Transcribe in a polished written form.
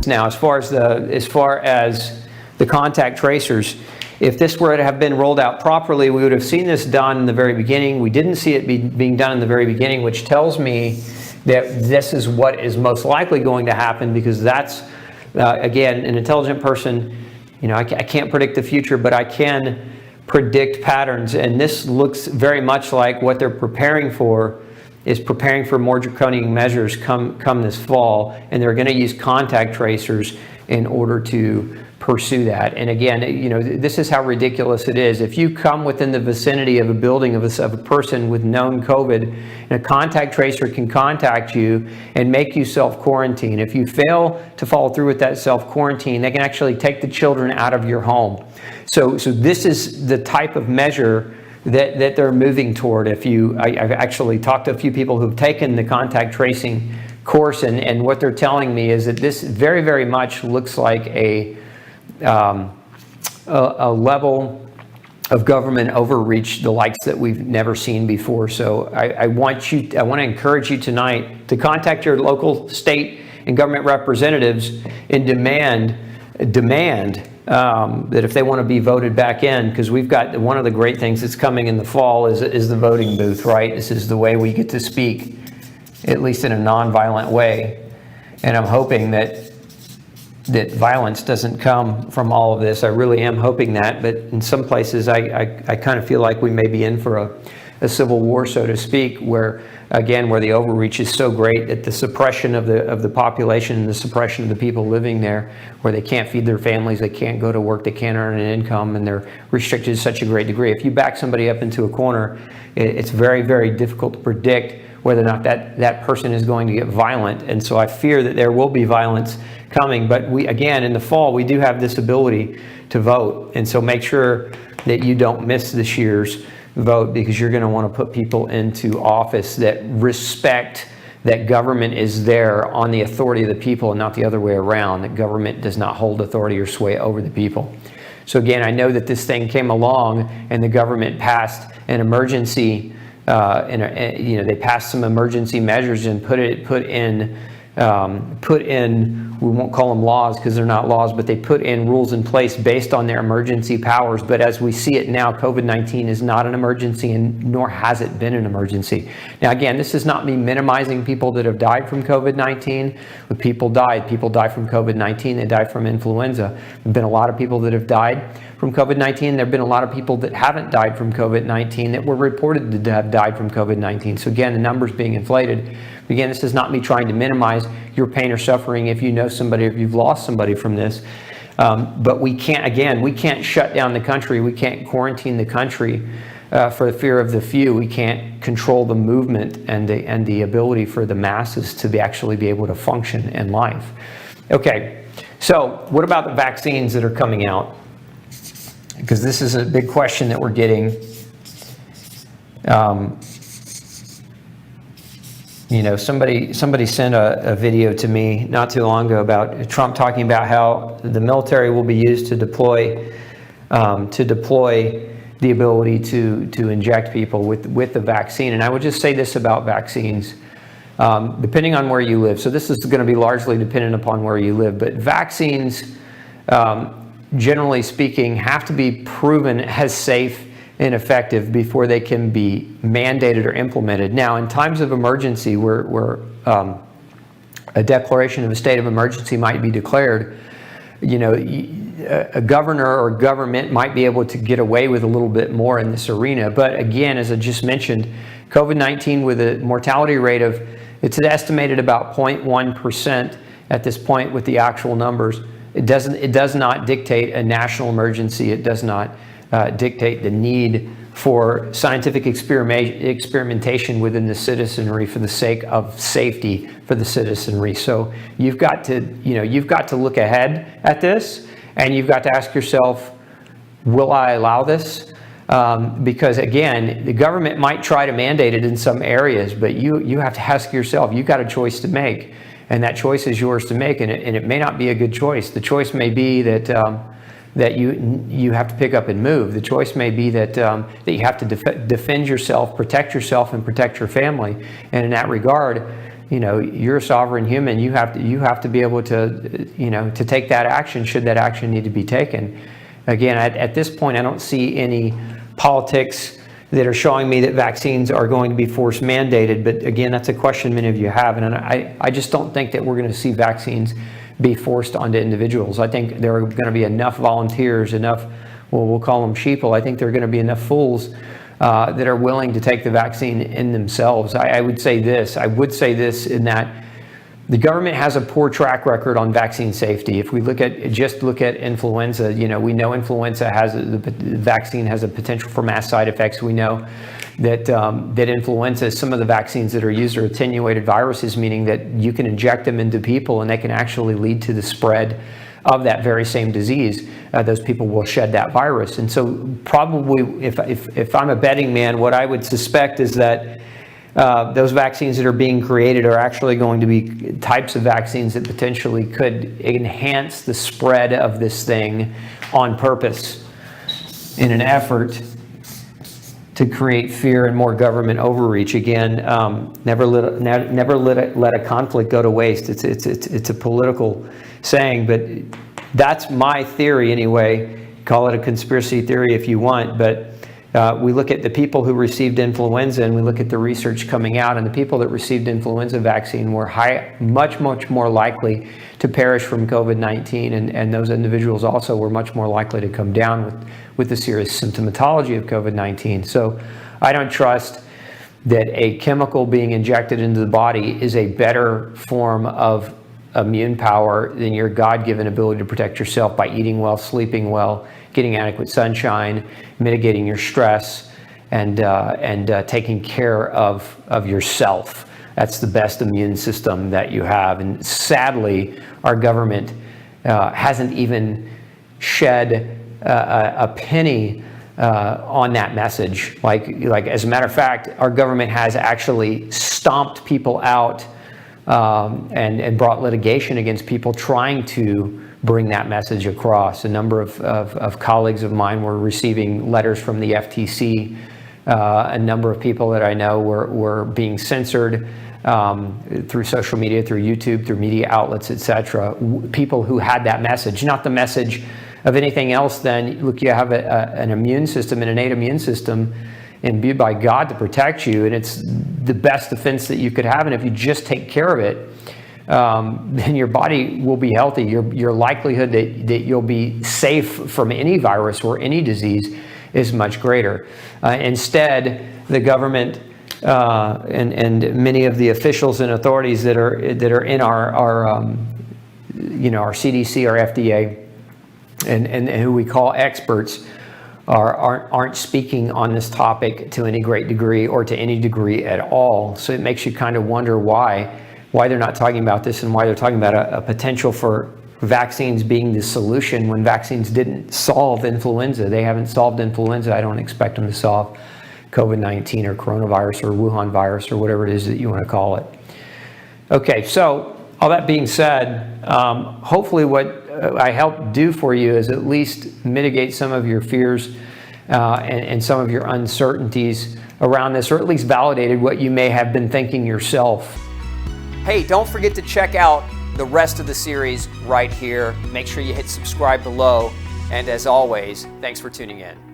Now, as far as the contact tracers, if this were to have been rolled out properly, we would have seen this done in the very beginning. We didn't see it being done in the very beginning, which tells me that this is what is most likely going to happen, because that's, again, an intelligent person, I can't predict the future, but I can predict patterns, and this looks very much like what they're preparing for more draconian measures come this fall, and they're going to use contact tracers in order to pursue that. And again, this is how ridiculous it is. If you come within the vicinity of a building of a person with known COVID, and a contact tracer can contact you and make you self-quarantine. If you fail to follow through with that self-quarantine, they can actually take the children out of your home. So this is the type of measure that they're moving toward. I've actually talked to a few people who've taken the contact tracing course, and what they're telling me is that this very, very much looks like a level of government overreach, the likes that we've never seen before. So I want to encourage you tonight to contact your local, state, and government representatives and demand that if they want to be voted back in, because we've got one of the great things that's coming in the fall is the voting booth, right? This is the way we get to speak, at least in a non-violent way. And I'm hoping that violence doesn't come from all of this. I really am hoping that, but in some places I kind of feel like we may be in for a civil war, so to speak, where the overreach is so great that the suppression of the population and the suppression of the people living there, where they can't feed their families, they can't go to work, they can't earn an income, and they're restricted to such a great degree. If you back somebody up into a corner, it's very, very difficult to predict whether or not that person is going to get violent. And so I fear that there will be violence coming. But in the fall, we do have this ability to vote. And so make sure that you don't miss this year's vote, because you're going to want to put people into office that respect that government is there on the authority of the people and not the other way around, that government does not hold authority or sway over the people. So again, I know that this thing came along and the government passed an emergency they passed some emergency measures and put in, we won't call them laws because they're not laws, but they put in rules in place based on their emergency powers. But as we see it now, COVID-19 is not an emergency, and nor has it been an emergency. Now, again, this is not me minimizing people that have died from COVID-19, but people die from COVID-19, they die from influenza. There have been a lot of people that have died from COVID-19. There have been a lot of people that haven't died from COVID-19 that were reported to have died from COVID-19. So again, the numbers being inflated. Again, this is not me trying to minimize your pain or suffering if you know somebody or if you've lost somebody from this. But we can't shut down the country. We can't quarantine the country for the fear of the few. We can't control the movement and the ability for the masses to actually be able to function in life. Okay, so what about the vaccines that are coming out? Because this is a big question that we're getting. Somebody sent a video to me not too long ago about Trump talking about how the military will be used to deploy the ability to inject people with the vaccine. And I would just say this about vaccines, depending on where you live. So this is going to be largely dependent upon where you live, but vaccines, generally speaking, have to be proven as safe and effective before they can be mandated or implemented. Now, in times of emergency, where a declaration of a state of emergency might be declared, a governor or government might be able to get away with a little bit more in this arena. But again, as I just mentioned, COVID-19 with a mortality rate of, it's estimated about 0.1% at this point with the actual numbers. It does not dictate a national emergency. It does not dictate the need for scientific experimentation within the citizenry for the sake of safety for the citizenry. So you've got to look ahead at this, and you've got to ask yourself, will I allow this? Because again, the government might try to mandate it in some areas, but you have to ask yourself, you've got a choice to make, and that choice is yours to make, and it may not be a good choice. The choice may be that you have to pick up and move. The choice may be that you have to defend yourself, protect yourself, and protect your family. And in that regard, you're a sovereign human. You have to be able to, to take that action should that action need to be taken. Again, at this point, I don't see any politics that are showing me that vaccines are going to be force mandated. But again, that's a question many of you have. And I just don't think that we're going to see vaccines be forced onto individuals. I think there are going to be enough volunteers, enough, well, we'll call them sheeple. I think there are going to be enough fools that are willing to take the vaccine in themselves. I would say this in that the government has a poor track record on vaccine safety. If we look at influenza, we know influenza the vaccine has a potential for mass side effects. We know that influenza, some of the vaccines that are used are attenuated viruses, meaning that you can inject them into people and they can actually lead to the spread of that very same disease. Those people will shed that virus. And so probably, if I'm a betting man, what I would suspect is that those vaccines that are being created are actually going to be types of vaccines that potentially could enhance the spread of this thing on purpose in an effort to create fear and more government overreach. Again, never let a conflict go to waste. It's a political saying, but that's my theory anyway. Call it a conspiracy theory if you want, but we look at the people who received influenza and we look at the research coming out, and the people that received influenza vaccine were much more likely to perish from COVID-19, and those individuals also were much more likely to come down with the serious symptomatology of COVID-19. So I don't trust that a chemical being injected into the body is a better form of immune power than your God-given ability to protect yourself by eating well, sleeping well, getting adequate sunshine, mitigating your stress, and taking care of yourself. That's the best immune system that you have. And sadly, our government hasn't even shed a penny on that message. Like as a matter of fact, our government has actually stomped people out and brought litigation against people trying to bring that message across. A number of colleagues of mine were receiving letters from the FTC. A number of people that I know were being censored through social media, through YouTube, through media outlets, etc. People who had that message, not the message of anything else. Then look, you have an immune system, an innate immune system imbued by God to protect you, and it's the best defense that you could have. And if you just take care of it, then your body will be healthy. Your likelihood that you'll be safe from any virus or any disease is much greater. Instead, the government and many of the officials and authorities that are in our CDC, our FDA, and who we call experts, aren't speaking on this topic to any great degree or to any degree at all. So it makes you kind of wonder why they're not talking about this, and why they're talking about a potential for vaccines being the solution when vaccines didn't solve influenza. They haven't solved influenza. I don't expect them to solve COVID-19 or coronavirus or Wuhan virus or whatever it is that you want to call it. Okay, so all that being said, hopefully what I helped do for you is at least mitigate some of your fears and some of your uncertainties around this, or at least validated what you may have been thinking yourself. Hey, don't forget to check out the rest of the series right here. Make sure you hit subscribe below. And as always, thanks for tuning in.